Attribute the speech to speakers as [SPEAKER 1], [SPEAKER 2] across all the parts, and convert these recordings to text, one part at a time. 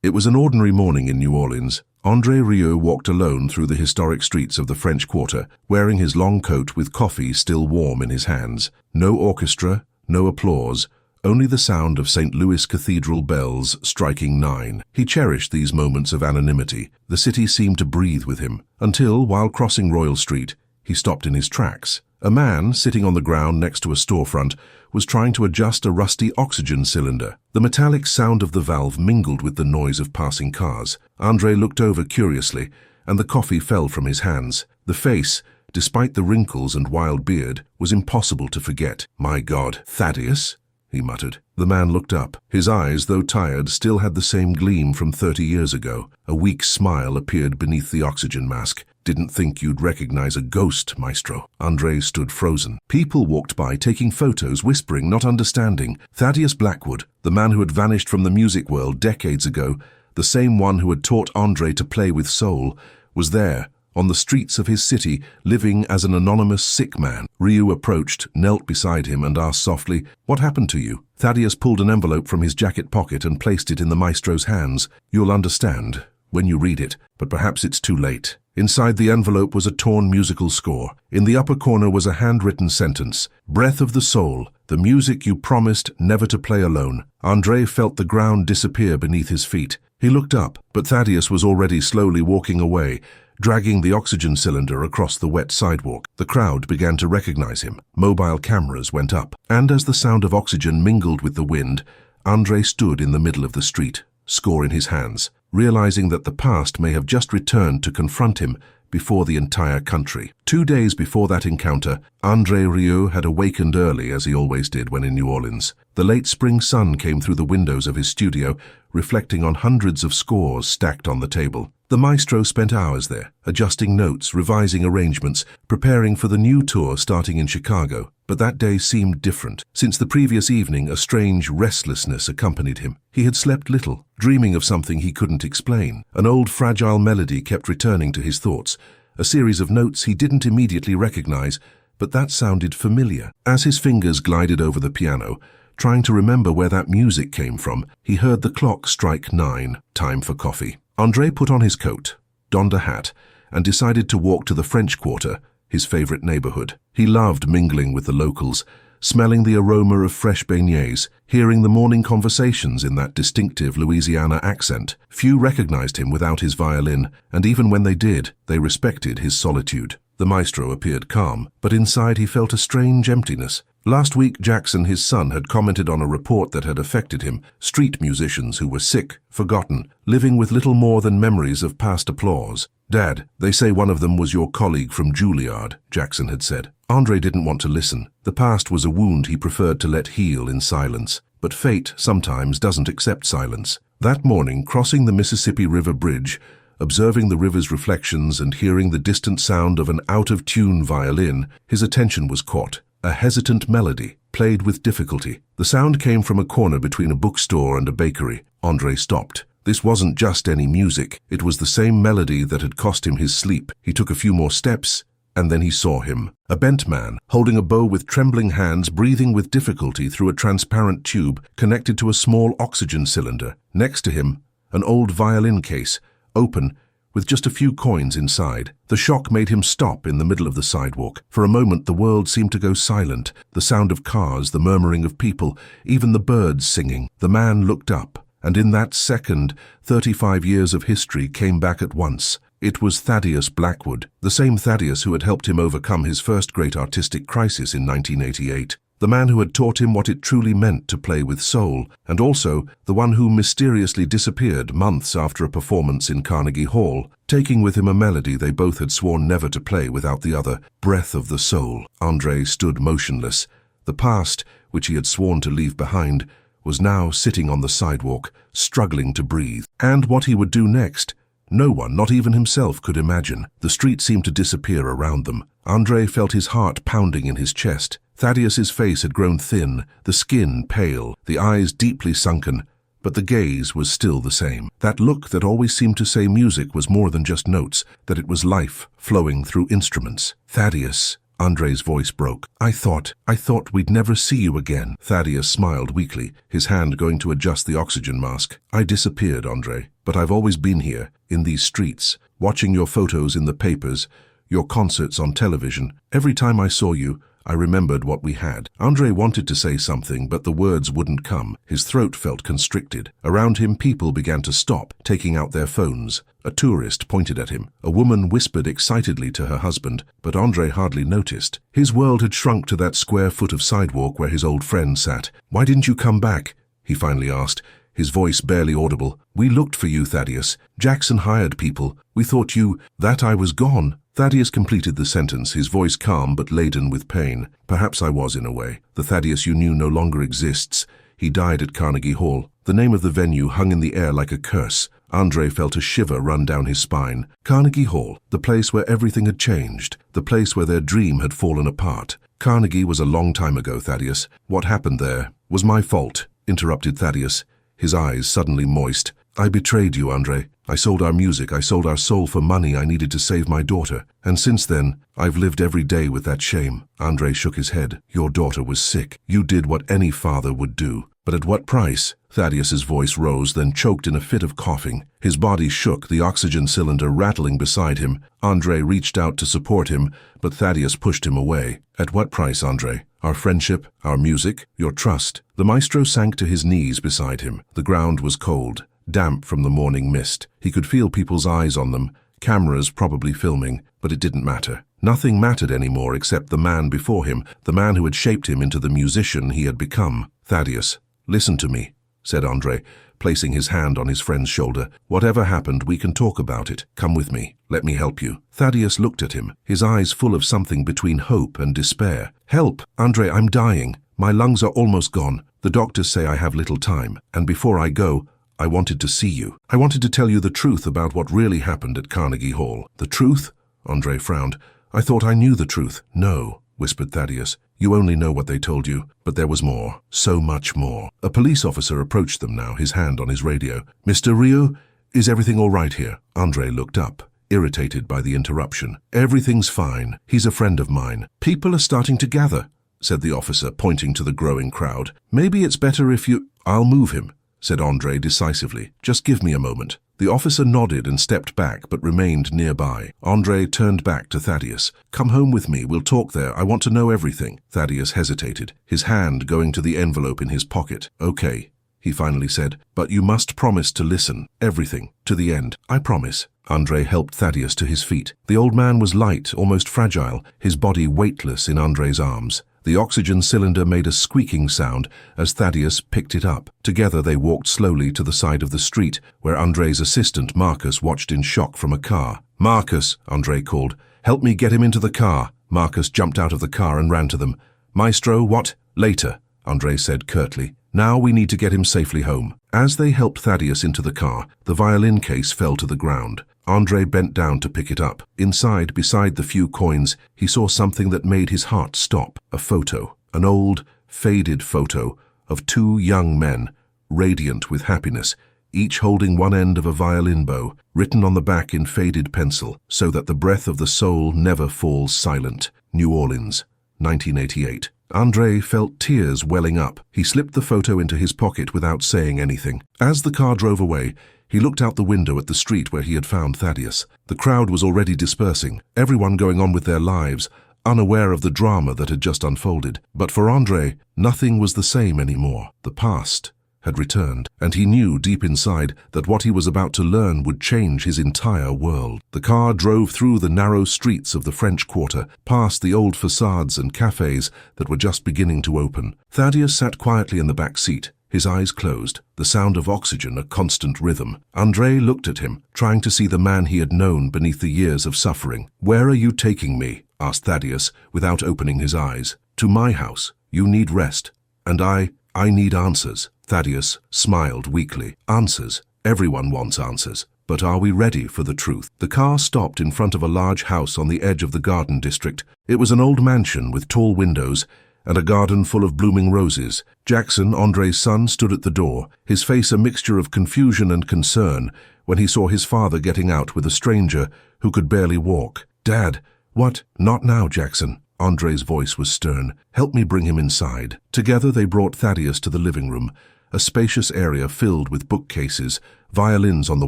[SPEAKER 1] It was an ordinary morning in New Orleans. André Rieu walked alone through the historic streets of the French Quarter, wearing his long coat with coffee still warm in his hands. No orchestra, no applause, only the sound of St. Louis Cathedral bells striking 9. He cherished these moments of anonymity. The city seemed to breathe with him, until, while crossing Royal Street, he stopped in his tracks. A man, sitting on the ground next to a storefront, was trying to adjust a rusty oxygen cylinder. The metallic sound of the valve mingled with the noise of passing cars. André looked over curiously, and the coffee fell from his hands. The face, despite the wrinkles and wild beard, was impossible to forget. "My God, Thaddeus?" he muttered. The man looked up. His eyes, though tired, still had the same gleam from 30 years ago. A weak smile appeared beneath the oxygen mask. "Didn't think you'd recognize a ghost, Maestro." André stood frozen. People walked by, taking photos, whispering, not understanding. Thaddeus Blackwood, the man who had vanished from the music world decades ago, the same one who had taught André to play with soul, was there, on the streets of his city, living as an anonymous sick man. Rieu approached, knelt beside him, and asked softly, "What happened to you?" Thaddeus pulled an envelope from his jacket pocket and placed it in the maestro's hands. "You'll understand when you read it, but perhaps it's too late." Inside the envelope was a torn musical score. In the upper corner was a handwritten sentence, "Breath of the soul, the music you promised never to play alone." André felt the ground disappear beneath his feet. He looked up, but Thaddeus was already slowly walking away, dragging the oxygen cylinder across the wet sidewalk. The crowd began to recognize him. Mobile cameras went up, and as the sound of oxygen mingled with the wind, André stood in the middle of the street, score in his hands, realizing that the past may have just returned to confront him before the entire country. 2 days before that encounter, André Rieu had awakened early, as he always did when in New Orleans. The late spring sun came through the windows of his studio, reflecting on hundreds of scores stacked on the table. The maestro spent hours there, adjusting notes, revising arrangements, preparing for the new tour starting in Chicago. But that day seemed different. Since the previous evening, a strange restlessness accompanied him. He had slept little, dreaming of something he couldn't explain. An old fragile melody kept returning to his thoughts, a series of notes he didn't immediately recognize, but that sounded familiar. As his fingers glided over the piano, trying to remember where that music came from, he heard the clock strike 9, time for coffee. André put on his coat, donned a hat, and decided to walk to the French Quarter, his favorite neighborhood. He loved mingling with the locals, smelling the aroma of fresh beignets, hearing the morning conversations in that distinctive Louisiana accent. Few recognized him without his violin, and even when they did, they respected his solitude. The maestro appeared calm, but inside he felt a strange emptiness. Last week, Jackson, his son, had commented on a report that had affected him. Street musicians who were sick, forgotten, living with little more than memories of past applause. "Dad, they say one of them was your colleague from Juilliard," Jackson had said. André didn't want to listen. The past was a wound he preferred to let heal in silence. But fate sometimes doesn't accept silence. That morning, crossing the Mississippi River Bridge, observing the river's reflections and hearing the distant sound of an out-of-tune violin, his attention was caught. A hesitant melody, played with difficulty. The sound came from a corner between a bookstore and a bakery. André stopped. This wasn't just any music. It was the same melody that had cost him his sleep. He took a few more steps, and then he saw him. A bent man, holding a bow with trembling hands, breathing with difficulty through a transparent tube connected to a small oxygen cylinder. Next to him, an old violin case, open, with just a few coins inside. The shock made him stop in the middle of the sidewalk. For a moment the world seemed to go silent. The sound of cars, the murmuring of people, even the birds singing. The man looked up, and in that second, 35 years of history came back at once. It was Thaddeus Blackwood, the same Thaddeus who had helped him overcome his first great artistic crisis in 1988. The man who had taught him what it truly meant to play with soul, and also the one who mysteriously disappeared months after a performance in Carnegie Hall, taking with him a melody they both had sworn never to play without the other, "Breath of the Soul." André stood motionless. The past, which he had sworn to leave behind, was now sitting on the sidewalk, struggling to breathe. And what he would do next, no one, not even himself, could imagine. The street seemed to disappear around them. André felt his heart pounding in his chest. Thaddeus's face had grown thin, the skin pale, the eyes deeply sunken, but the gaze was still the same. That look that always seemed to say music was more than just notes, that it was life flowing through instruments. "Thaddeus," André's voice broke. I thought we'd never see you again." Thaddeus smiled weakly, his hand going to adjust the oxygen mask. "I disappeared, André. but I've always been here, in these streets, watching your photos in the papers, your concerts on television. Every time I saw you, I remembered what we had. André wanted to say something, but the words wouldn't come. His throat felt constricted. Around him, people began to stop, taking out their phones. A tourist pointed at him. A woman whispered excitedly to her husband, but André hardly noticed. His world had shrunk to that square foot of sidewalk where his old friend sat. "Why didn't you come back?" he finally asked, his voice barely audible. "We looked for you, Thaddeus. Jackson hired people. We thought that I was gone." Thaddeus completed the sentence, his voice calm but laden with pain. "Perhaps I was, in a way. The Thaddeus you knew no longer exists. He died at Carnegie Hall." The name of the venue hung in the air like a curse. André felt a shiver run down his spine. Carnegie Hall, the place where everything had changed, the place where their dream had fallen apart. "Carnegie was a long time ago, Thaddeus. What happened there was my fault," interrupted Thaddeus, his eyes suddenly moist. "I betrayed you, André. I sold our music, I sold our soul for money I needed to save my daughter. And since then, I've lived every day with that shame." André shook his head. "Your daughter was sick. You did what any father would do. But at what price?" Thaddeus's voice rose, then choked in a fit of coughing. His body shook, the oxygen cylinder rattling beside him. André reached out to support him, but Thaddeus pushed him away. "At what price, André? Our friendship, our music, your trust." The maestro sank to his knees beside him. The ground was cold, damp from the morning mist. He could feel people's eyes on them, cameras probably filming, but it didn't matter. Nothing mattered anymore except the man before him, the man who had shaped him into the musician he had become. "Thaddeus, listen to me," said André, placing his hand on his friend's shoulder. "Whatever happened, we can talk about it. Come with me. Let me help you." Thaddeus looked at him, his eyes full of something between hope and despair. "Help! André, I'm dying. My lungs are almost gone. The doctors say I have little time, and before I go, I wanted to see you. I wanted to tell you the truth about what really happened at Carnegie Hall." "The truth?" André frowned. "I thought I knew the truth." "No," whispered Thaddeus. "You only know what they told you, but there was more, so much more." A police officer approached them now, his hand on his radio. "Mr. Rieu, is everything all right here?" André looked up, irritated by the interruption. "Everything's fine. He's a friend of mine." "People are starting to gather," said the officer, pointing to the growing crowd. "Maybe it's better if you—" "I'll move him," said André decisively. "Just give me a moment." The officer nodded and stepped back, but remained nearby. André turned back to Thaddeus. "Come home with me, we'll talk there. I want to know everything." Thaddeus hesitated, his hand going to the envelope in his pocket. "Okay," he finally said, "but you must promise to listen. Everything, to the end." "I promise." André helped Thaddeus to his feet. The old man was light, almost fragile, his body weightless in André's arms. The oxygen cylinder made a squeaking sound as Thaddeus picked it up. Together they walked slowly to the side of the street, where André's assistant Marcus watched in shock from a car. "Marcus," André called, "help me get him into the car." Marcus jumped out of the car and ran to them. "Maestro, what?" "Later," André said curtly. "Now we need to get him safely home." As they helped Thaddeus into the car, the violin case fell to the ground. André bent down to pick it up. Inside, beside the few coins, he saw something that made his heart stop. A photo, an old, faded photo of two young men, radiant with happiness, each holding one end of a violin bow, written on the back in faded pencil, "So that the breath of the soul never falls silent. New Orleans, 1988. André felt tears welling up. He slipped the photo into his pocket without saying anything. As the car drove away, he looked out the window at the street where he had found Thaddeus. The crowd was already dispersing, everyone going on with their lives, unaware of the drama that had just unfolded. But for André, nothing was the same anymore. The past had returned, and he knew deep inside that what he was about to learn would change his entire world. The car drove through the narrow streets of the French Quarter, past the old facades and cafes that were just beginning to open. Thaddeus sat quietly in the back seat, his eyes closed, the sound of oxygen a constant rhythm. André looked at him, trying to see the man he had known beneath the years of suffering. "Where are you taking me?" asked Thaddeus, without opening his eyes. "To my house. You need rest. And I need answers." Thaddeus smiled weakly. "Answers. Everyone wants answers. But are we ready for the truth?" The car stopped in front of a large house on the edge of the garden district. It was an old mansion with tall windows and a garden full of blooming roses. Jackson, André's son, stood at the door, his face a mixture of confusion and concern when he saw his father getting out with a stranger who could barely walk. "Dad, what?" "Not now, Jackson." André's voice was stern. "Help me bring him inside." Together they brought Thaddeus to the living room, a spacious area filled with bookcases, violins on the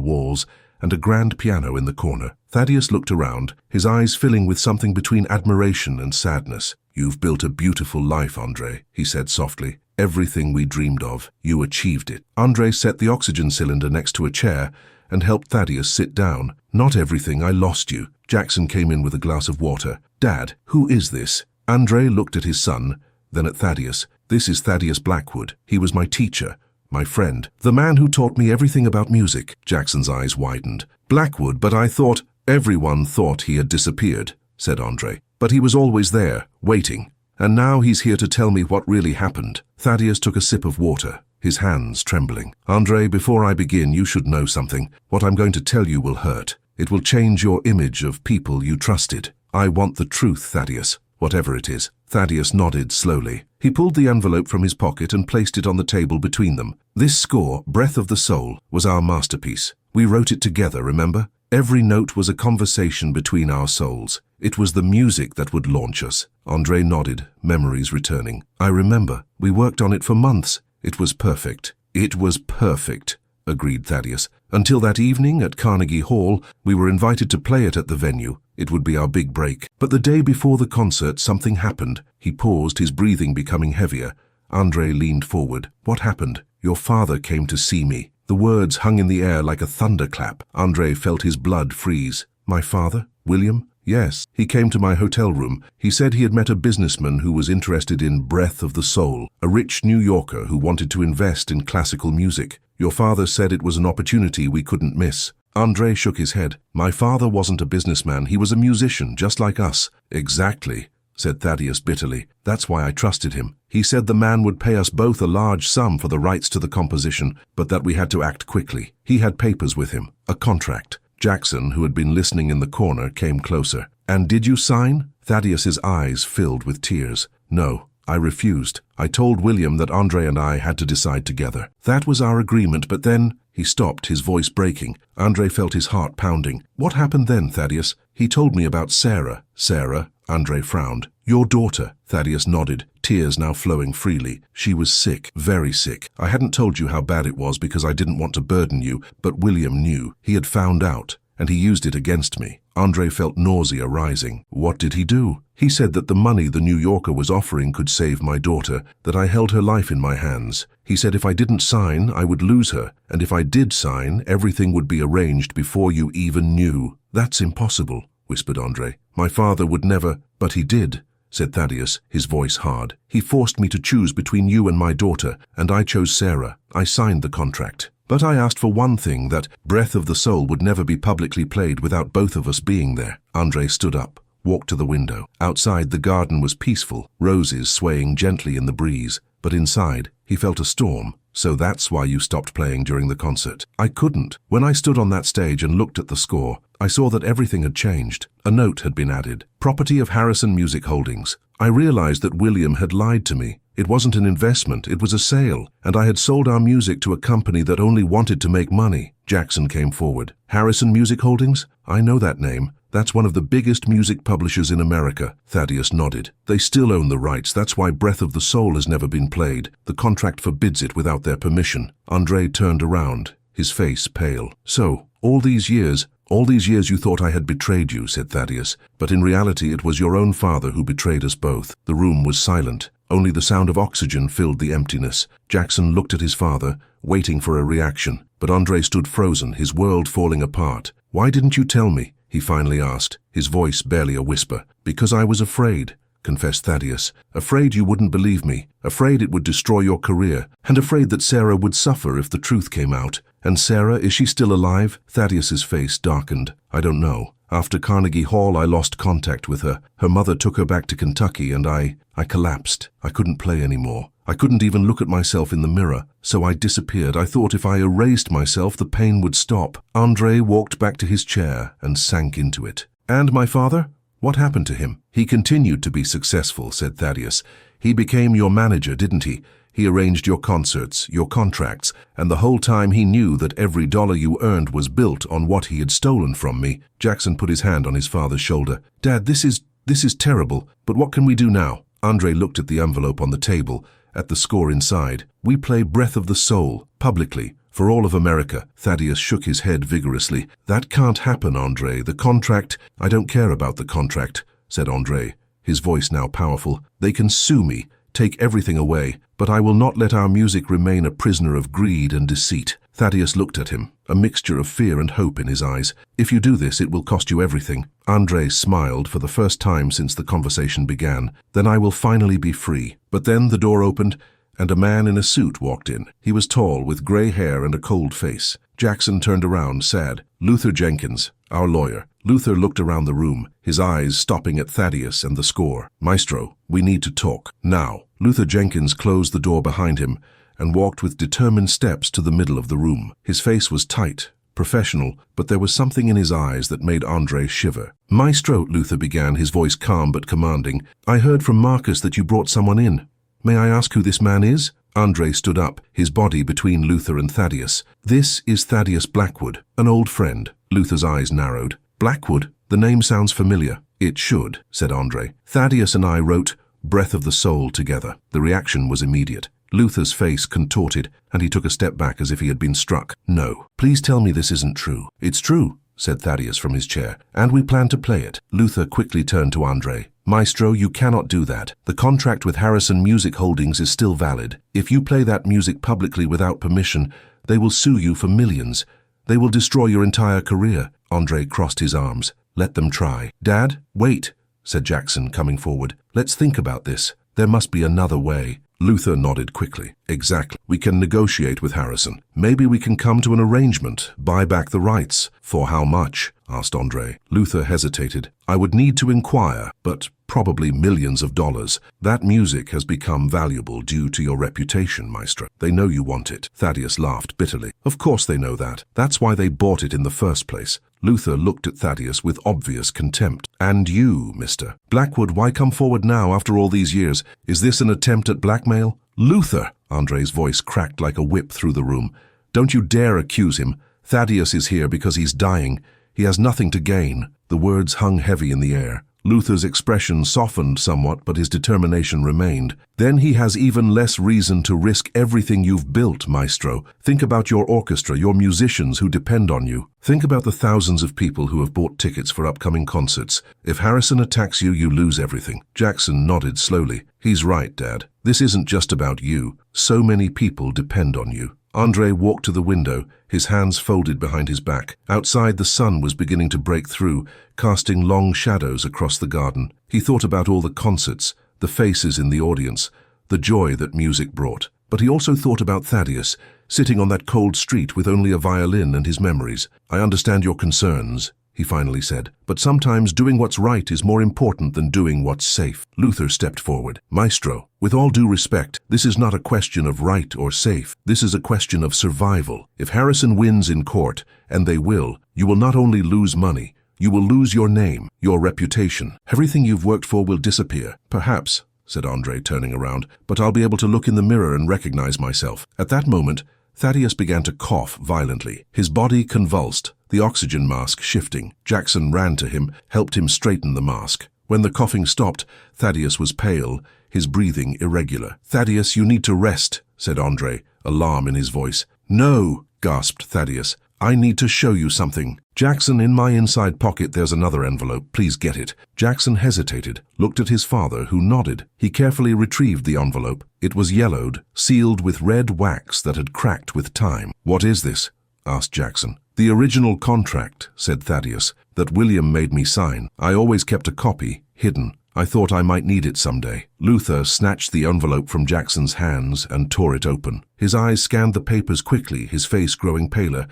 [SPEAKER 1] walls, and a grand piano in the corner. Thaddeus looked around, his eyes filling with something between admiration and sadness. "You've built a beautiful life, André," he said softly. "Everything we dreamed of, you achieved it." André set the oxygen cylinder next to a chair and helped Thaddeus sit down. "Not everything, I lost you." Jackson came in with a glass of water. "Dad, who is this?" André looked at his son, then at Thaddeus. "This is Thaddeus Blackwood. He was my teacher, my friend, the man who taught me everything about music." Jackson's eyes widened. "Blackwood, but I thought—" "Everyone thought he had disappeared," said André. "But he was always there, waiting. And now he's here to tell me what really happened." Thaddeus took a sip of water, his hands trembling. "André, before I begin, you should know something. What I'm going to tell you will hurt. It will change your image of people you trusted. I want the truth, Thaddeus, whatever it is." Thaddeus nodded slowly. He pulled the envelope from his pocket and placed it on the table between them. "This score, Breath of the Soul, was our masterpiece. We wrote it together, remember? Every note was a conversation between our souls. It was the music that would launch us." André nodded, memories returning. "I remember. We worked on it for months. It was perfect." "It was perfect," agreed Thaddeus. "Until that evening at Carnegie Hall, we were invited to play it at the venue. It would be our big break. But the day before the concert, something happened." He paused, his breathing becoming heavier. André leaned forward. "What happened?" "Your father came to see me." The words hung in the air like a thunderclap. André felt his blood freeze. "My father? William?" "Yes. He came to my hotel room. He said he had met a businessman who was interested in Breath of the Soul, a rich New Yorker who wanted to invest in classical music. Your father said it was an opportunity we couldn't miss." André shook his head. "My father wasn't a businessman. He was a musician, just like us." "Exactly," said Thaddeus bitterly. "That's why I trusted him. He said the man would pay us both a large sum for the rights to the composition, but that we had to act quickly. He had papers with him, a contract." Jackson, who had been listening in the corner, came closer. "And did you sign?" Thaddeus's eyes filled with tears. "No, I refused. I told William that André and I had to decide together. That was our agreement, but then—" He stopped, his voice breaking. André felt his heart pounding. "What happened then, Thaddeus?" "He told me about Sarah." "Sarah?" André frowned. "Your daughter." Thaddeus nodded, tears now flowing freely. "She was sick, very sick. I hadn't told you how bad it was because I didn't want to burden you, but William knew. He had found out, and he used it against me." André felt nausea rising. "What did he do?" "He said that the money the New Yorker was offering could save my daughter, that I held her life in my hands. He said if I didn't sign, I would lose her, and if I did sign, everything would be arranged before you even knew." "That's impossible," whispered André. "My father would never—" "But he did," said Thaddeus, his voice hard. "He forced me to choose between you and my daughter, and I chose Sarah. I signed the contract. But I asked for one thing, that Breath of the Soul would never be publicly played without both of us being there." André stood up, walked to the window. Outside, the garden was peaceful, roses swaying gently in the breeze. But inside, he felt a storm. "So that's why you stopped playing during the concert." "I couldn't. When I stood on that stage and looked at the score, I saw that everything had changed. A note had been added. Property of Harrison Music Holdings. I realized that William had lied to me. It wasn't an investment, it was a sale, and I had sold our music to a company that only wanted to make money." Jackson came forward. "Harrison Music Holdings? I know that name. That's one of the biggest music publishers in America." Thaddeus nodded. "They still own the rights. That's why Breath of the Soul has never been played. The contract forbids it without their permission." André turned around, his face pale. "So, all these years you thought I had betrayed you," said Thaddeus. "But in reality it was your own father who betrayed us both." The room was silent. Only the sound of oxygen filled the emptiness. Jackson looked at his father, waiting for a reaction. But André stood frozen, his world falling apart. "Why didn't you tell me?" he finally asked, his voice barely a whisper. "Because I was afraid," confessed Thaddeus. "Afraid you wouldn't believe me, afraid it would destroy your career, and afraid that Sarah would suffer if the truth came out." "And Sarah, is she still alive?" Thaddeus's face darkened. "I don't know. After Carnegie Hall, I lost contact with her. Her mother took her back to Kentucky, and I collapsed. I couldn't play anymore. I couldn't even look at myself in the mirror, so I disappeared. I thought if I erased myself, the pain would stop." André walked back to his chair and sank into it. "And my father? What happened to him?" "He continued to be successful," said Thaddeus. "He became your manager, didn't he? He arranged your concerts, your contracts, and the whole time he knew that every dollar you earned was built on what he had stolen from me." Jackson put his hand on his father's shoulder. "Dad, this is terrible, but what can we do now?" André looked at the envelope on the table, at the score inside. "We play Breath of the Soul, publicly, For all of America. Thaddeus shook his head vigorously. That can't happen, André. The contract— I don't care about the contract, said André, his voice now powerful. They can sue me, take everything away, but I will not let our music remain a prisoner of greed and deceit. Thaddeus looked at him, a mixture of fear and hope in his eyes. If you do this, it will cost you everything. André smiled for the first time since the conversation began. Then I will finally be free. But then the door opened, and a man in a suit walked in. He was tall, with gray hair and a cold face. Jackson turned around, sad. Luther Jenkins, our lawyer. Luther looked around the room, his eyes stopping at Thaddeus and the score. Maestro, we need to talk. Now. Luther Jenkins closed the door behind him and walked with determined steps to the middle of the room. His face was tight, professional, but there was something in his eyes that made André shiver. Maestro, Luther began, his voice calm but commanding. I heard from Marcus that you brought someone in. May I ask who this man is? André stood up, his body between Luther and Thaddeus. This is Thaddeus Blackwood, an old friend. Luther's eyes narrowed. Blackwood? The name sounds familiar. It should, said André. Thaddeus and I wrote Breath of the Soul together. The reaction was immediate. Luther's face contorted, and he took a step back as if he had been struck. No, please tell me this isn't true. It's true, said Thaddeus from his chair, and we plan to play it. Luther quickly turned to André. Maestro, you cannot do that. The contract with Harrison Music Holdings is still valid. If you play that music publicly without permission, they will sue you for millions. They will destroy your entire career. André crossed his arms. Let them try. Dad, wait, said Jackson, coming forward. Let's think about this. There must be another way. Luther nodded quickly. Exactly. We can negotiate with Harrison. Maybe we can come to an arrangement, buy back the rights. For how much? Asked André. Luther hesitated. I would need to inquire, but probably millions of dollars. That music has become valuable due to your reputation, Maestro. They know you want it. Thaddeus laughed bitterly. Of course they know that. That's why they bought it in the first place. Luther looked at Thaddeus with obvious contempt. And you, Mr. Blackwood, why come forward now after all these years? Is this an attempt at blackmail? Luther! André's voice cracked like a whip through the room. Don't you dare accuse him. Thaddeus is here because he's dying. He has nothing to gain. The words hung heavy in the air. Luther's expression softened somewhat, but his determination remained. Then he has even less reason to risk everything you've built, Maestro. Think about your orchestra, your musicians who depend on you. Think about the thousands of people who have bought tickets for upcoming concerts. If Harrison attacks you, you lose everything. Jackson nodded slowly. He's right, Dad. This isn't just about you. So many people depend on you. André walked to the window, his hands folded behind his back. Outside, the sun was beginning to break through, casting long shadows across the garden. He thought about all the concerts, the faces in the audience, the joy that music brought. But he also thought about Thaddeus, sitting on that cold street with only a violin and his memories. I understand your concerns, he finally said, but sometimes doing what's right is more important than doing what's safe. Luther stepped forward. Maestro, with all due respect, this is not a question of right or safe. This is a question of survival. If Harrison wins in court, and they will, you will not only lose money, you will lose your name, your reputation. Everything you've worked for will disappear. Perhaps, said André, turning around, but I'll be able to look in the mirror and recognize myself. At that moment, Thaddeus began to cough violently. His body convulsed, the oxygen mask shifting. Jackson ran to him, helped him straighten the mask. When the coughing stopped, Thaddeus was pale, his breathing irregular. Thaddeus, you need to rest, said André, alarm in his voice. No, gasped Thaddeus. I need to show you something. Jackson, in my inside pocket there's another envelope. Please get it. Jackson hesitated, looked at his father, who nodded. He carefully retrieved the envelope. It was yellowed, sealed with red wax that had cracked with time. What is this? Asked Jackson. The original contract, said Thaddeus, that William made me sign. I always kept a copy, hidden. I thought I might need it someday. Luther snatched the envelope from Jackson's hands and tore it open. His eyes scanned the papers quickly, his face growing paler.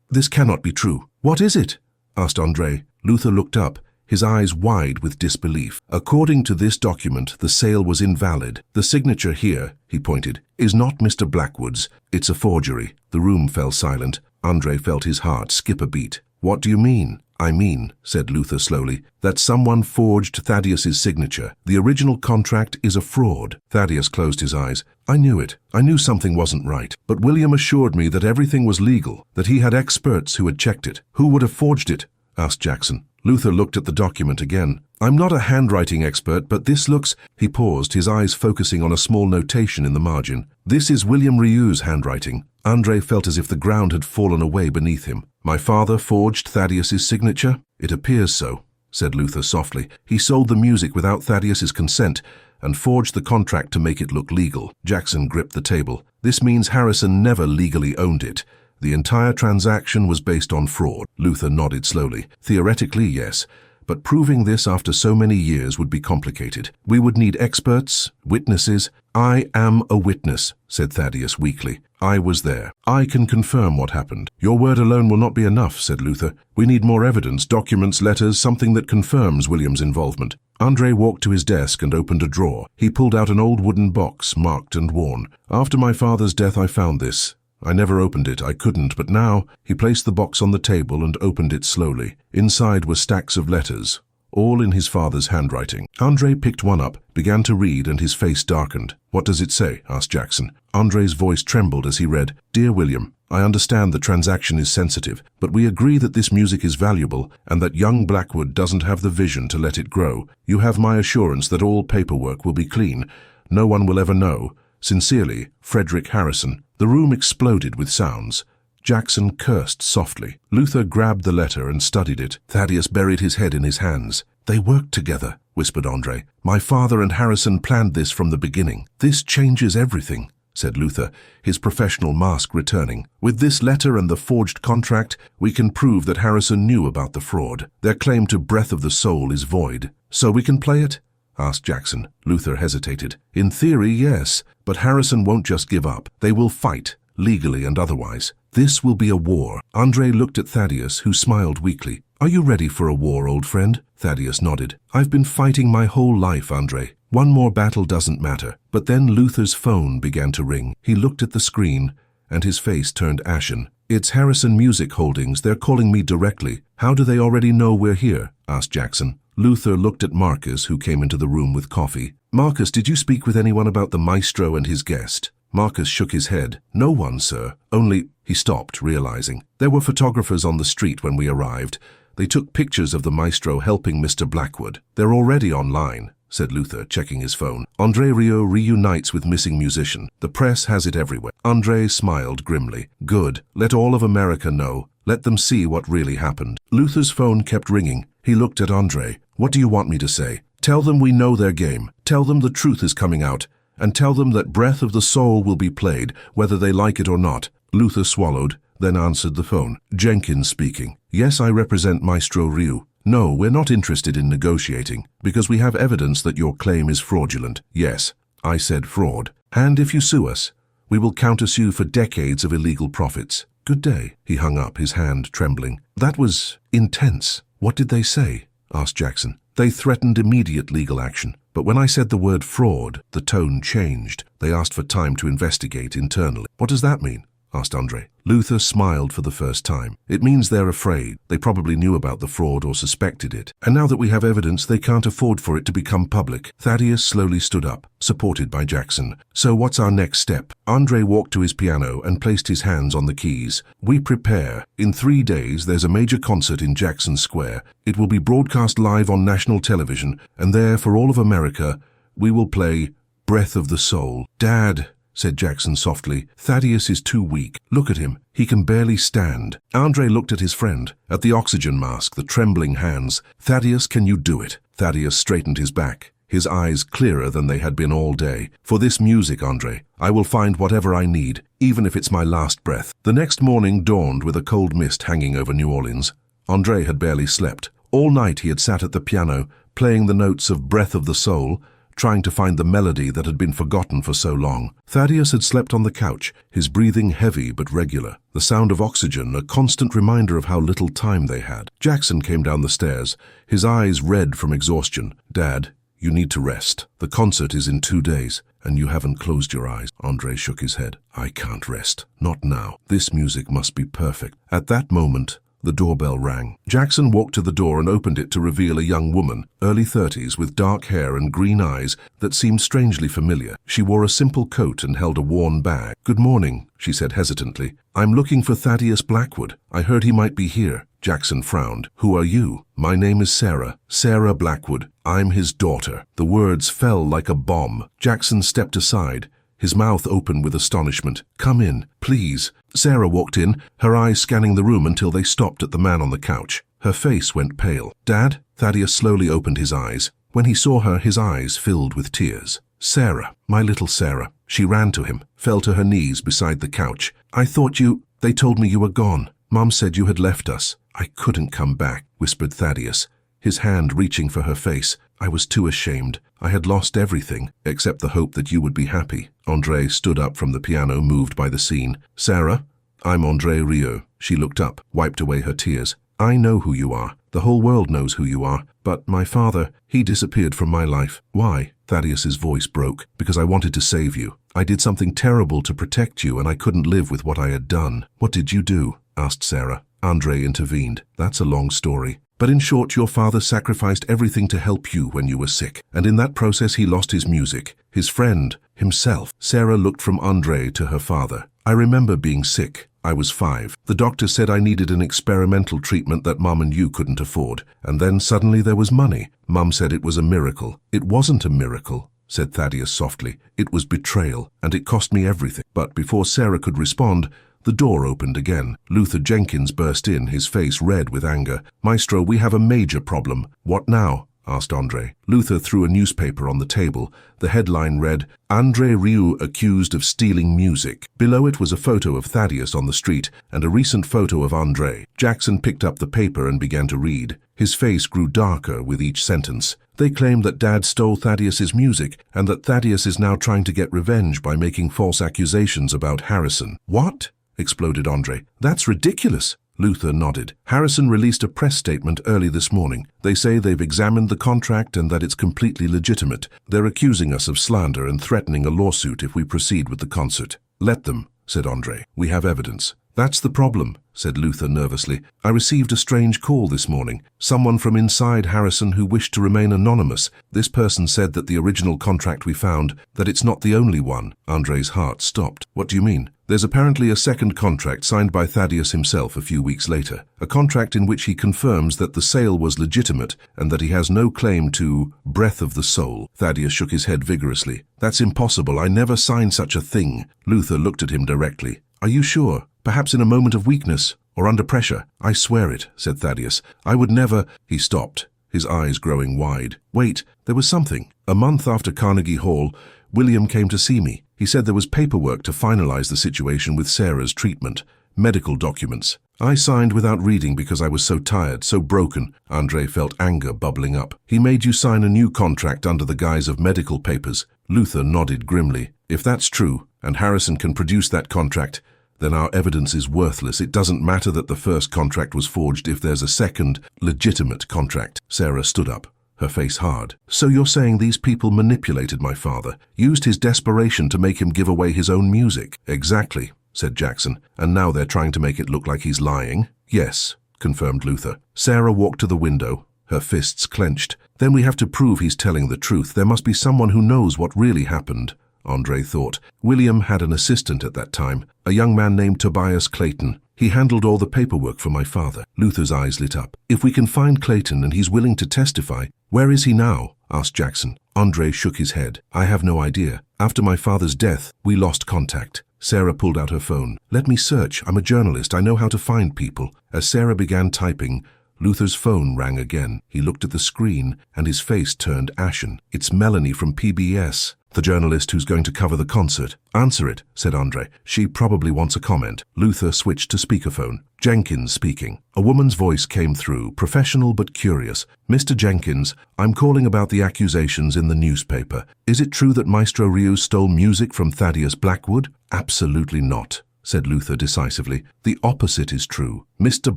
[SPEAKER 1] This cannot be true. What is it? Asked André. Luther looked up, his eyes wide with disbelief. According to this document, the sale was invalid. The signature here, he pointed, is not Mr. Blackwood's. It's a forgery. The room fell silent. André felt his heart skip a beat. What do you mean? I mean, said Luther slowly, that someone forged Thaddeus's signature. The original contract is a fraud. Thaddeus closed his eyes. I knew it. I knew something wasn't right. But William assured me that everything was legal, that he had experts who had checked it. Who would have forged it? Asked Jackson. Luther looked at the document again. I'm not a handwriting expert, but this looks... He paused, his eyes focusing on a small notation in the margin. This is William Rieu's handwriting. André felt as if the ground had fallen away beneath him. My father forged Thaddeus's signature? It appears so, said Luther softly. He sold the music without Thaddeus's consent and forged the contract to make it look legal. Jackson gripped the table. This means Harrison never legally owned it. The entire transaction was based on fraud. Luther nodded slowly. Theoretically, yes, but proving this after so many years would be complicated. We would need experts, witnesses. I am a witness, said Thaddeus weakly. I was there. I can confirm what happened. Your word alone will not be enough, said Luther. We need more evidence, documents, letters, something that confirms William's involvement. André walked to his desk and opened a drawer. He pulled out an old wooden box, marked and worn. After my father's death, I found this. I never opened it, I couldn't, but now... He placed the box on the table and opened it slowly. Inside were stacks of letters, all in his father's handwriting. André picked one up, began to read, and his face darkened. What does it say? Asked Jackson. André's voice trembled as he read, Dear William, I understand the transaction is sensitive, but we agree that this music is valuable and that young Blackwood doesn't have the vision to let it grow. You have my assurance that all paperwork will be clean. No one will ever know. Sincerely, Frederick Harrison. The room exploded with sounds. Jackson cursed softly. Luther grabbed the letter and studied it. Thaddeus buried his head in his hands. They worked together, whispered André. My father and Harrison planned this from the beginning. This changes everything, said Luther, his professional mask returning. With this letter and the forged contract, we can prove that Harrison knew about the fraud. Their claim to breath of the soul is void. So we can play it? Asked Jackson. Luther hesitated. In theory, yes, but Harrison won't just give up. They will fight, legally and otherwise. This will be a war. André looked at Thaddeus, who smiled weakly. Are you ready for a war, old friend? Thaddeus nodded. I've been fighting my whole life, André. One more battle doesn't matter. But then Luther's phone began to ring. He looked at the screen, and his face turned ashen. It's Harrison Music Holdings. They're calling me directly. How do they already know we're here? Asked Jackson. Luther looked at Marcus, who came into the room with coffee. Marcus, did you speak with anyone about the maestro and his guest? Marcus shook his head. No one, sir. Only... He stopped, realizing. There were photographers on the street when we arrived. They took pictures of the maestro helping Mr. Blackwood. They're already online, said Luther, checking his phone. André Rieu reunites with missing musician. The press has it everywhere. André smiled grimly. Good. Let all of America know. Let them see what really happened. Luther's phone kept ringing. He looked at André. What do you want me to say? Tell them we know their game. Tell them the truth is coming out. And tell them that Breath of the Soul will be played, whether they like it or not. Luther swallowed, then answered the phone. Jenkins speaking. Yes, I represent Maestro Rieu. No, we're not interested in negotiating, because we have evidence that your claim is fraudulent. Yes, I said fraud. And if you sue us, we will countersue for decades of illegal profits. Good day. He hung up, his hand trembling. That was intense. What did they say? Asked Jackson. They threatened immediate legal action. But when I said the word fraud, the tone changed. They asked for time to investigate internally. What does that mean? Asked André. Luther smiled for the first time. It means they're afraid. They probably knew about the fraud or suspected it. And now that we have evidence, they can't afford for it to become public. Thaddeus slowly stood up, supported by Jackson. So what's our next step? André walked to his piano and placed his hands on the keys. We prepare. In 3 days, there's a major concert in Jackson Square. It will be broadcast live on national television, and there, for all of America, we will play Breath of the Soul. Dad, said Jackson softly, Thaddeus is too weak. Look at him. He can barely stand. André looked at his friend, at the oxygen mask, the trembling hands. Thaddeus, can you do it? Thaddeus straightened his back, his eyes clearer than they had been all day. For this music, André, I will find whatever I need, even if it's my last breath. The next morning dawned with a cold mist hanging over New Orleans. André had barely slept. All night he had sat at the piano, playing the notes of Breath of the Soul, trying to find the melody that had been forgotten for so long. Thaddeus had slept on the couch, his breathing heavy but regular, the sound of oxygen a constant reminder of how little time they had. Jackson came down the stairs, his eyes red from exhaustion. Dad, you need to rest. The concert is in 2 days, and you haven't closed your eyes. André shook his head. I can't rest. Not now. This music must be perfect. At that moment, the doorbell rang. Jackson walked to the door and opened it to reveal a young woman, early 30s, with dark hair and green eyes that seemed strangely familiar. She wore a simple coat and held a worn bag. Good morning, she said hesitantly. I'm looking for Thaddeus Blackwood. I heard he might be here. Jackson frowned. "Who are you?" "My name is Sarah. Sarah Blackwood. I'm his daughter." The words fell like a bomb. Jackson stepped aside, his mouth open with astonishment. "Come in, please." Sarah walked in, her eyes scanning the room until they stopped at the man on the couch. Her face went pale. "Dad?" Thaddeus slowly opened his eyes. When he saw her, his eyes filled with tears. "Sarah, my little Sarah." She ran to him, fell to her knees beside the couch. "I thought you... They told me you were gone. Mom said you had left us." "I couldn't come back," whispered Thaddeus, his hand reaching for her face. "I was too ashamed. I had lost everything, except the hope that you would be happy." André stood up from the piano, moved by the scene. "Sarah, I'm André Rieu." She looked up, wiped away her tears. "I know who you are. The whole world knows who you are. But my father, he disappeared from my life." "Why?" Thaddeus's voice broke. "Because I wanted to save you. I did something terrible to protect you, and I couldn't live with what I had done." "What did you do?" asked Sarah. André intervened. "That's a long story. But in short, your father sacrificed everything to help you when you were sick. And in that process, he lost his music, his friend, himself." Sarah looked from André to her father. "I remember being sick. I was 5. The doctor said I needed an experimental treatment that Mum and you couldn't afford. And then suddenly there was money. Mum said it was a miracle." "It wasn't a miracle," said Thaddeus softly. "It was betrayal, and it cost me everything." But before Sarah could respond, the door opened again. Luther Jenkins burst in, his face red with anger. "Maestro, we have a major problem." "What now?" asked André. Luther threw a newspaper on the table. The headline read, "André Rieu accused of stealing music." Below it was a photo of Thaddeus on the street and a recent photo of André. Jackson picked up the paper and began to read. His face grew darker with each sentence. "They claim that Dad stole Thaddeus's music and that Thaddeus is now trying to get revenge by making false accusations about Harrison." "What?" exploded André. "That's ridiculous." Luther nodded. "Harrison released a press statement early this morning. They say they've examined the contract and that it's completely legitimate. They're accusing us of slander and threatening a lawsuit if we proceed with the concert." "Let them," said André. "We have evidence." "That's the problem," said Luther nervously. "I received a strange call this morning. Someone from inside Harrison who wished to remain anonymous. This person said that the original contract we found, that it's not the only one." André's heart stopped. "What do you mean?" "There's apparently a second contract signed by Thaddeus himself a few weeks later. A contract in which he confirms that the sale was legitimate and that he has no claim to breath of the soul." Thaddeus shook his head vigorously. "That's impossible. I never signed such a thing." Luther looked at him directly. "Are you sure? Perhaps in a moment of weakness or under pressure." "I swear it," said Thaddeus. "I would never—" He stopped, his eyes growing wide. "Wait, there was something. A month after Carnegie Hall, William came to see me. He said there was paperwork to finalize the situation with Sarah's treatment, medical documents. I signed without reading because I was so tired, so broken." André felt anger bubbling up. "He made you sign a new contract under the guise of medical papers." Luther nodded grimly. "If that's true, and Harrison can produce that contract, then our evidence is worthless. It doesn't matter that the first contract was forged if there's a second, legitimate contract." Sarah stood up, her face hard. "So you're saying these people manipulated my father, used his desperation to make him give away his own music?" "Exactly," said Jackson. "And now they're trying to make it look like he's lying?" "Yes," confirmed Luther. Sarah walked to the window, her fists clenched. "Then we have to prove he's telling the truth. There must be someone who knows what really happened." André thought. William had an assistant at that time, a young man named Tobias Clayton. He handled all the paperwork for my father. Luther's eyes lit up. "If we can find Clayton and he's willing to testify—" "Where is he now?" asked Jackson. André shook his head. "I have no idea. After my father's death, we lost contact." Sarah pulled out her phone. "Let me search. I'm a journalist. I know how to find people." As Sarah began typing, Luther's phone rang again. He looked at the screen, and his face turned ashen. "It's Melanie from PBS. The journalist who's going to cover the concert." "Answer it," said André. "She probably wants a comment." Luther switched to speakerphone. Jenkins speaking. A woman's voice came through, professional but curious. "Mr. Jenkins, I'm calling about the accusations in the newspaper. Is it true that Maestro Rieu stole music from Thaddeus Blackwood?" "Absolutely not," said Luther decisively. "The opposite is true. Mr.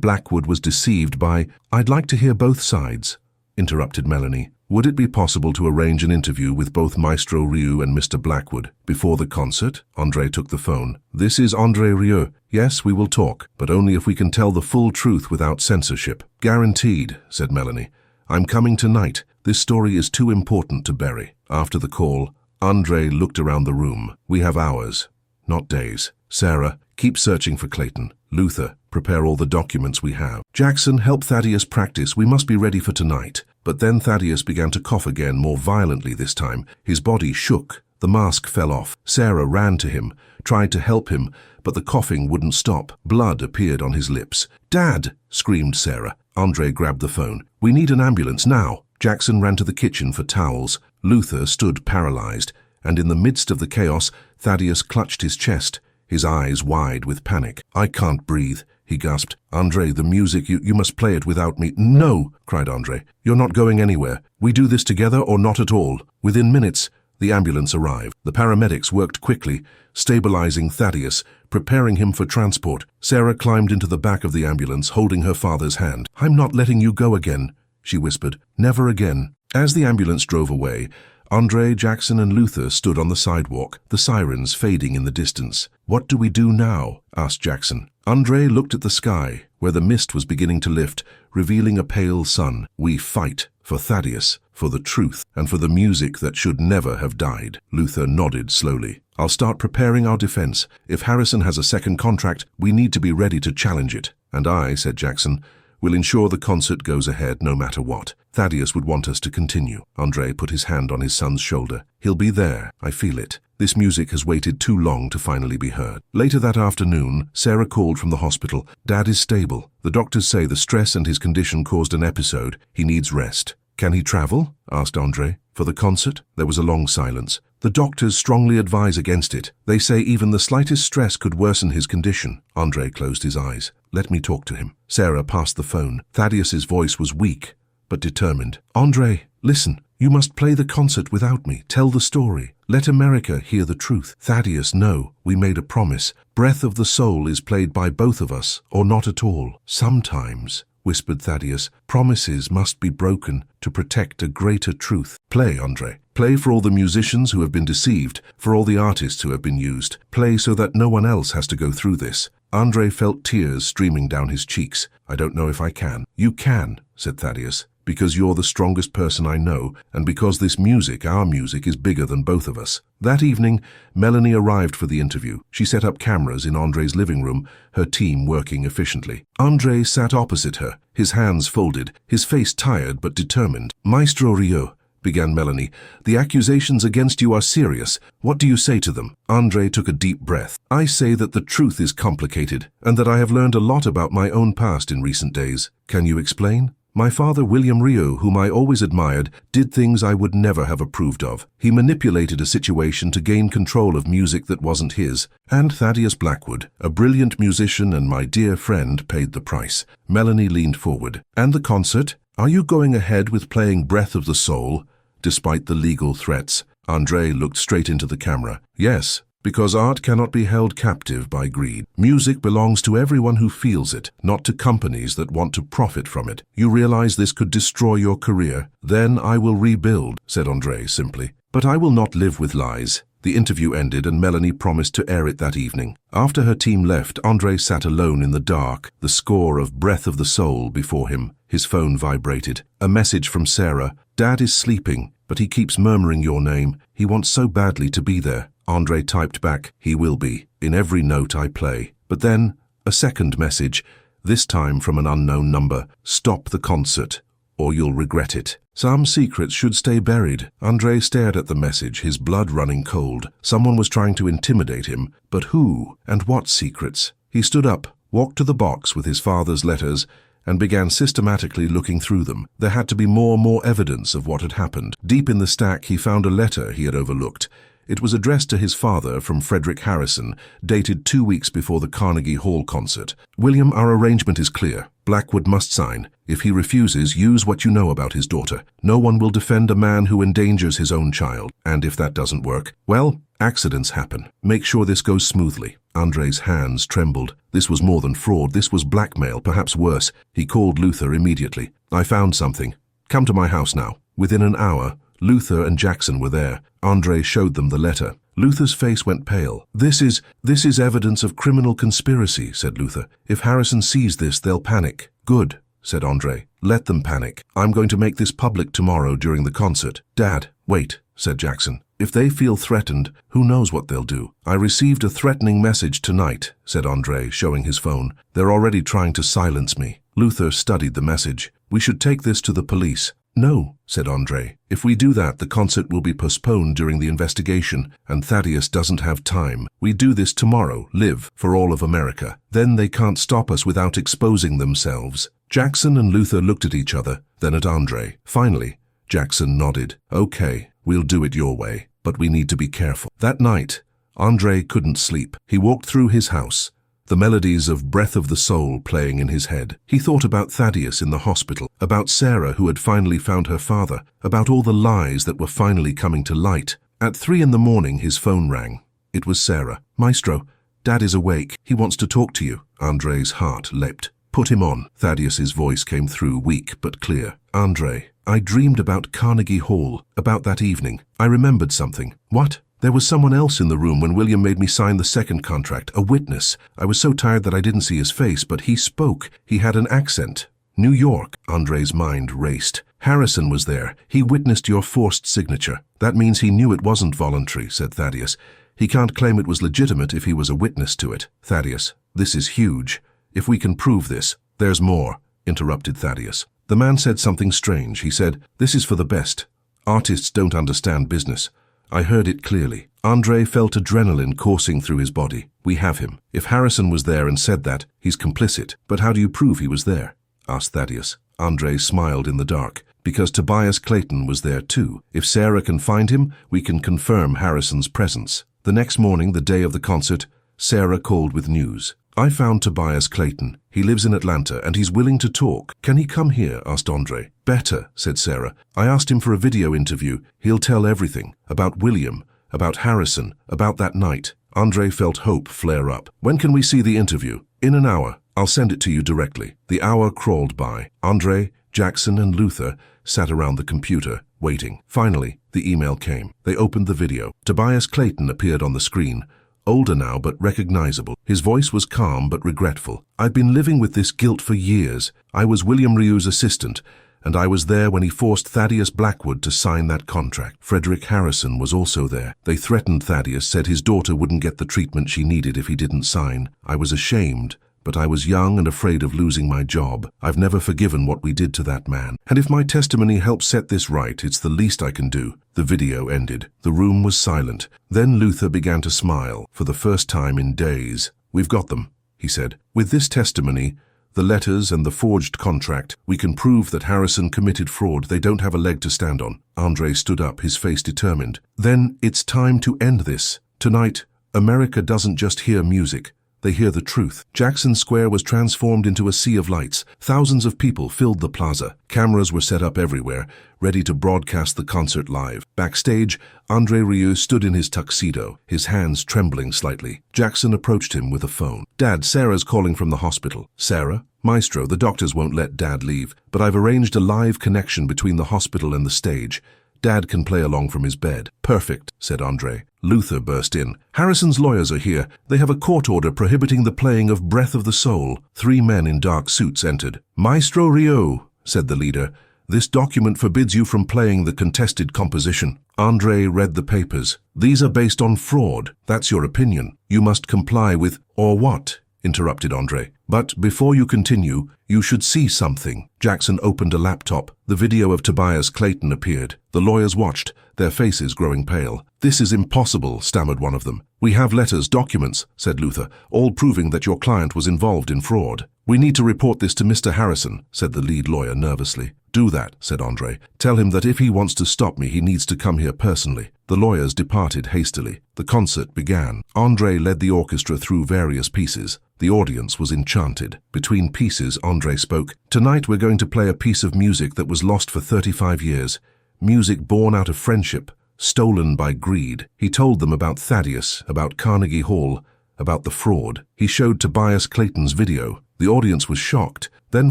[SPEAKER 1] Blackwood was deceived by—" "I'd like to hear both sides," interrupted Melanie. "Would it be possible to arrange an interview with both Maestro Rieu and Mr. Blackwood before the concert?" André took the phone. "This is André Rieu. Yes, we will talk, but only if we can tell the full truth without censorship." "Guaranteed," said Melanie. "I'm coming tonight. This story is too important to bury." After the call, André looked around the room. "We have hours, not days. Sarah, keep searching for Clayton. Luther, Prepare all the documents we have. Jackson, help Thaddeus practice. We must be ready for tonight. But then Thaddeus began to cough again, more violently this time. His body shook. The mask fell off. Sarah ran to him, tried to help him, but the coughing wouldn't stop. Blood appeared on his lips. "Dad!" screamed Sarah. André grabbed the phone. "We need an ambulance now." Jackson ran to the kitchen for towels. Luther stood paralyzed, and in the midst of the chaos, Thaddeus clutched his chest, his eyes wide with panic. "I can't breathe," he gasped. "André, the music, you must play it without me." "No," cried André. "You're not going anywhere. We do this together or not at all." Within minutes, the ambulance arrived. The paramedics worked quickly, stabilizing Thaddeus, preparing him for transport. Sarah climbed into the back of the ambulance, holding her father's hand. "I'm not letting you go again," she whispered. "Never again." As the ambulance drove away, André, Jackson, and Luther stood on the sidewalk, the sirens fading in the distance. "What do we do now?" asked Jackson. André looked at the sky, where the mist was beginning to lift, revealing a pale sun. "We fight for Thaddeus, for the truth, and for the music that should never have died." Luther nodded slowly. "I'll start preparing our defense. If Harrison has a second contract, we need to be ready to challenge it." "And I," said Jackson, "will ensure the concert goes ahead no matter what. Thaddeus would want us to continue." André put his hand on his son's shoulder. "He'll be there. I feel it. This music has waited too long to finally be heard." Later that afternoon, Sarah called from the hospital. "Dad is stable. The doctors say the stress and his condition caused an episode. He needs rest." "Can he travel?" asked André. "For the concert?" There was a long silence. "The doctors strongly advise against it. They say even the slightest stress could worsen his condition." André closed his eyes. "Let me talk to him." Sarah passed the phone. Thaddeus's voice was weak, but determined. "André, listen. You must play the concert without me. Tell the story. Let America hear the truth." "Thaddeus, no. We made a promise. Breath of the Soul is played by both of us, or not at all." "Sometimes," whispered Thaddeus, "promises must be broken to protect a greater truth." "Play, André. Play for all the musicians who have been deceived, for all the artists who have been used. Play so that no one else has to go through this." André felt tears streaming down his cheeks. "I don't know if I can." "You can," said Thaddeus, "because you're the strongest person I know, and because this music, our music, is bigger than both of us." That evening, Melanie arrived for the interview. She set up cameras in André's living room, her team working efficiently. André sat opposite her, his hands folded, his face tired but determined. "Maestro Rieu," began Melanie, "the accusations against you are serious. What do you say to them?" André took a deep breath. "I say that the truth is complicated, and that I have learned a lot about my own past in recent days." "Can you explain?" "My father, William Rieu, whom I always admired, did things I would never have approved of. He manipulated a situation to gain control of music that wasn't his. And Thaddeus Blackwood, a brilliant musician and my dear friend, paid the price." Melanie leaned forward. "And the concert? Are you going ahead with playing Breath of the Soul, despite the legal threats?" André looked straight into the camera. "Yes. Because art cannot be held captive by greed. Music belongs to everyone who feels it, not to companies that want to profit from it. You realize this could destroy your career? Then I will rebuild," said André simply. "But I will not live with lies." The interview ended and Melanie promised to air it that evening. After her team left, André sat alone in the dark, the score of Breath of the Soul before him. His phone vibrated. A message from Sarah. "Dad is sleeping, but he keeps murmuring your name. He wants so badly to be there." André typed back, "He will be, in every note I play." But then, a second message, this time from an unknown number. "Stop the concert, or you'll regret it." Some secrets should stay buried. André stared at the message, his blood running cold. Someone was trying to intimidate him, but who and what secrets? He stood up, walked to the box with his father's letters, and began systematically looking through them. There had to be more evidence of what had happened. Deep in the stack, he found a letter he had overlooked. It was addressed to his father from Frederick Harrison, dated 2 weeks before the Carnegie Hall concert. "William, our arrangement is clear. Blackwood must sign. If he refuses, use what you know about his daughter. No one will defend a man who endangers his own child. And if that doesn't work, well, accidents happen. Make sure this goes smoothly." André's hands trembled. This was more than fraud. This was blackmail, perhaps worse. He called Luther immediately. "I found something. Come to my house now." Within an hour, Luther and Jackson were there. André showed them the letter. Luther's face went pale. This is evidence of criminal conspiracy," said Luther. "If Harrison sees this, they'll panic." "Good," said André. "Let them panic. I'm going to make this public tomorrow during the concert." "Dad, wait," said Jackson. If they feel threatened, who knows what they'll do. I received a threatening message tonight, said André, showing his phone. They're already trying to silence me. Luther studied the message. We should take this to the police. No, said André. If we do that, the concert will be postponed during the investigation, and Thaddeus doesn't have time. We do this tomorrow, live, for all of America. Then they can't stop us without exposing themselves. Jackson and Luther looked at each other, then at André. Finally, Jackson nodded. Okay, we'll do it your way, but we need to be careful. That night, André couldn't sleep. He walked through his house, the melodies of Breath of the Soul playing in his head. He thought about Thaddeus in the hospital, about Sarah who had finally found her father, about all the lies that were finally coming to light. At 3 a.m, his phone rang. It was Sarah. Maestro, Dad is awake. He wants to talk to you. André's heart leapt. Put him on. Thaddeus's voice came through, weak but clear. André, I dreamed about Carnegie Hall, about that evening. I remembered something. What? There was someone else in the room when William made me sign the second contract, a witness. I was so tired that I didn't see his face, but he spoke. He had an accent. New York. André's mind raced. Harrison was there. He witnessed your forced signature. That means he knew it wasn't voluntary, said Thaddeus. He can't claim it was legitimate if he was a witness to it. Thaddeus, this is huge. If we can prove this. There's more, interrupted Thaddeus. The man said something strange. He said, this is for the best. Artists don't understand business. I heard it clearly. André felt adrenaline coursing through his body. We have him. If Harrison was there and said that, he's complicit. But how do you prove he was there? Asked Thaddeus. André smiled in the dark. Because Tobias Clayton was there too. If Sarah can find him, we can confirm Harrison's presence. The next morning, the day of the concert, Sarah called with news. I found Tobias Clayton. He lives in Atlanta and he's willing to talk. Can he come here? Asked André. Better, said Sarah. I asked him for a video interview. He'll tell everything. About William, about Harrison, about that night. André felt hope flare up. When can we see the interview? In an hour. I'll send it to you directly. The hour crawled by. André, Jackson and Luther sat around the computer, waiting. Finally, the email came. They opened the video. Tobias Clayton appeared on the screen. Older now, but recognizable. His voice was calm but regretful. I've been living with this guilt for years. I was William Rieu's assistant, and I was there when he forced Thaddeus Blackwood to sign that contract. Frederick Harrison was also there. They threatened Thaddeus, said his daughter wouldn't get the treatment she needed if he didn't sign. I was ashamed, but I was young and afraid of losing my job. I've never forgiven what we did to that man. And if my testimony helps set this right, it's the least I can do. The video ended. The room was silent. Then Luther began to smile, for the first time in days. We've got them, he said. With this testimony, the letters and the forged contract, we can prove that Harrison committed fraud. They don't have a leg to stand on. André stood up, his face determined. Then it's time to end this. Tonight, America doesn't just hear music. They hear the truth. Jackson Square was transformed into a sea of lights. Thousands of people filled the plaza. Cameras were set up everywhere, ready to broadcast the concert live. Backstage, André Rieu stood in his tuxedo, his hands trembling slightly. Jackson approached him with a phone. Dad, Sarah's calling from the hospital. Sarah? Maestro, the doctors won't let Dad leave, but I've arranged a live connection between the hospital and the stage. Dad can play along from his bed. Perfect, said André. Luther burst in. Harrison's lawyers are here. They have a court order prohibiting the playing of Breath of the Soul. 3 men in dark suits entered. Maestro Rieu, said the leader, this document forbids you from playing the contested composition. André read the papers. These are based on fraud. That's your opinion. You must comply with... Or what? Interrupted André. But before you continue, you should see something. Jackson opened a laptop. The video of Tobias Clayton appeared. The lawyers watched, their faces growing pale. This is impossible, stammered one of them. We have letters, documents, said Luther, all proving that your client was involved in fraud. We need to report this to Mr. Harrison, said the lead lawyer nervously. Do that, said André. Tell him that if he wants to stop me, he needs to come here personally. The lawyers departed hastily. The concert began. André led the orchestra through various pieces. The audience was enchanted. Between pieces, André spoke. Tonight we're going to play a piece of music that was lost for 35 years. Music born out of friendship, stolen by greed. He told them about Thaddeus, about Carnegie Hall, about the fraud. He showed Tobias Clayton's video. The audience was shocked. Then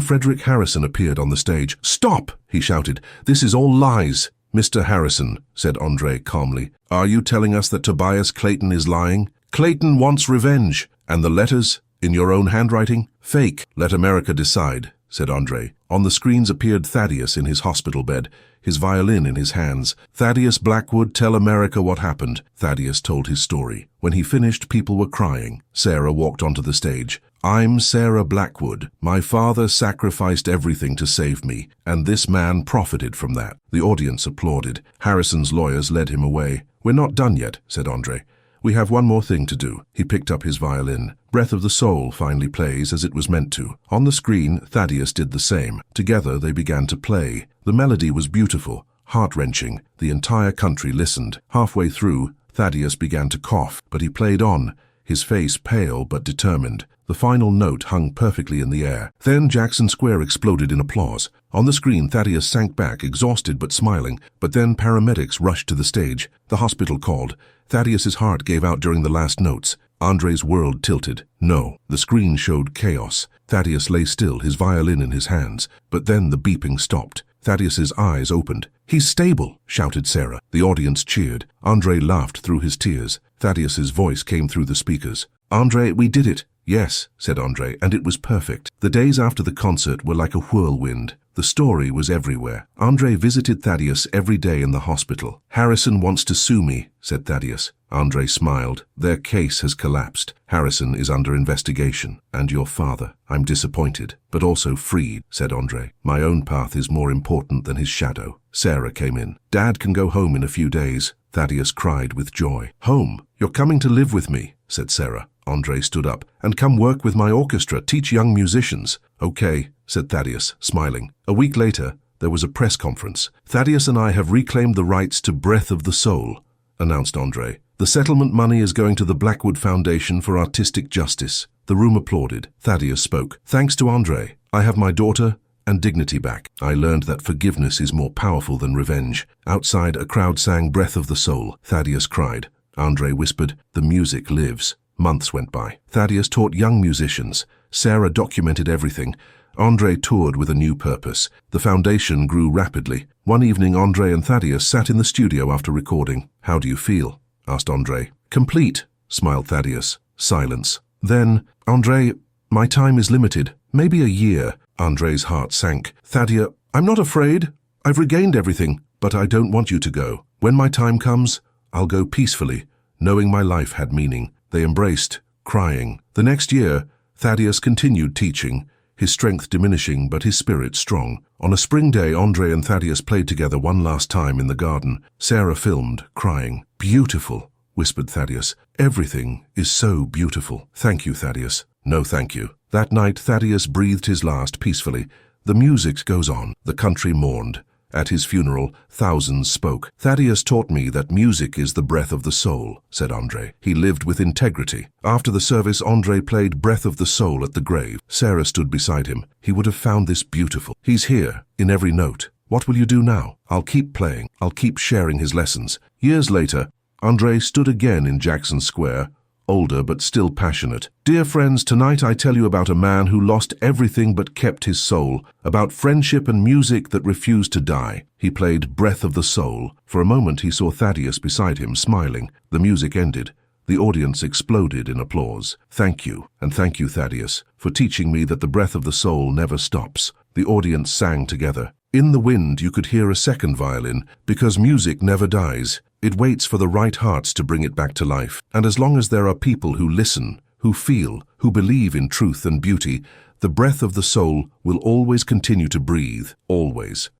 [SPEAKER 1] Frederick Harrison appeared on the stage. Stop, he shouted. This is all lies. Mr. Harrison, said André calmly, are you telling us that Tobias Clayton is lying? Clayton wants revenge. And the letters? In your own handwriting? Fake. Let America decide, said André. On the screens appeared Thaddeus in his hospital bed, his violin in his hands. Thaddeus Blackwood, tell America what happened. Thaddeus told his story. When he finished, people were crying. Sarah walked onto the stage. I'm Sarah Blackwood. My father sacrificed everything to save me, and this man profited from that. The audience applauded. Harrison's lawyers led him away. We're not done yet, said André. We have one more thing to do. He picked up his violin. Breath of the Soul finally plays as it was meant to. On the screen, Thaddeus did the same. Together they began to play. The melody was beautiful, heart-wrenching. The entire country listened. Halfway through, Thaddeus began to cough, but he played on, his face pale but determined. The final note hung perfectly in the air. Then Jackson Square exploded in applause. On the screen, Thaddeus sank back, exhausted but smiling. But then paramedics rushed to the stage. The hospital called. Thaddeus's heart gave out during the last notes. André's world tilted. No, the screen showed chaos. Thaddeus lay still, his violin in his hands. But then the beeping stopped. Thaddeus's eyes opened. He's stable, shouted Sarah. The audience cheered. André laughed through his tears. Thaddeus's voice came through the speakers. André, we did it. Yes, said André, and it was perfect. The days after the concert were like a whirlwind. The story was everywhere. André visited Thaddeus every day in the hospital. Harrison wants to sue me, said Thaddeus. André smiled. Their case has collapsed. Harrison is under investigation. And your father. I'm disappointed, but also freed, said André. My own path is more important than his shadow. Sarah came in. Dad can go home in a few days. Thaddeus cried with joy. Home? You're coming to live with me, said Sarah. André stood up. And come work with my orchestra, teach young musicians. Okay, said Thaddeus, smiling. A week later, there was a press conference. Thaddeus and I have reclaimed the rights to Breath of the Soul, announced André. The settlement money is going to the Blackwood Foundation for Artistic Justice. The room applauded. Thaddeus spoke. Thanks to André, I have my daughter and dignity back. I learned that forgiveness is more powerful than revenge. Outside, a crowd sang Breath of the Soul. Thaddeus cried. André whispered, the music lives. Months went by. Thaddeus taught young musicians. Sarah documented everything. André toured with a new purpose. The foundation grew rapidly. One evening, André and Thaddeus sat in the studio after recording. How do you feel? Asked André. Complete, smiled Thaddeus. Silence. Then, André, my time is limited. Maybe a year. André's heart sank. Thaddeus, I'm not afraid. I've regained everything, but I don't want you to go. When my time comes, I'll go peacefully, knowing my life had meaning. They embraced, crying. The next year, Thaddeus continued teaching, his strength diminishing but his spirit strong. On a spring day, André and Thaddeus played together one last time in the garden. Sarah filmed, crying. Beautiful, whispered Thaddeus. Everything is so beautiful. Thank you, Thaddeus. No, thank you. That night, Thaddeus breathed his last peacefully. The music goes on. The country mourned. At his funeral, thousands spoke. Thaddeus taught me that music is the breath of the soul, said André. He lived with integrity. After the service, André played Breath of the Soul at the grave. Sarah stood beside him. He would have found this beautiful. He's here, in every note. What will you do now? I'll keep playing. I'll keep sharing his lessons. Years later, André stood again in Jackson Square, older but still passionate. Dear friends, tonight I tell you about a man who lost everything but kept his soul, about friendship and music that refused to die. He played Breath of the Soul. For a moment he saw Thaddeus beside him, smiling. The music ended. The audience exploded in applause. Thank you, and thank you, Thaddeus, for teaching me that the breath of the soul never stops. The audience sang together. In the wind you could hear a second violin, because music never dies. It waits for the right hearts to bring it back to life. And as long as there are people who listen, who feel, who believe in truth and beauty, the breath of the soul will always continue to breathe, always.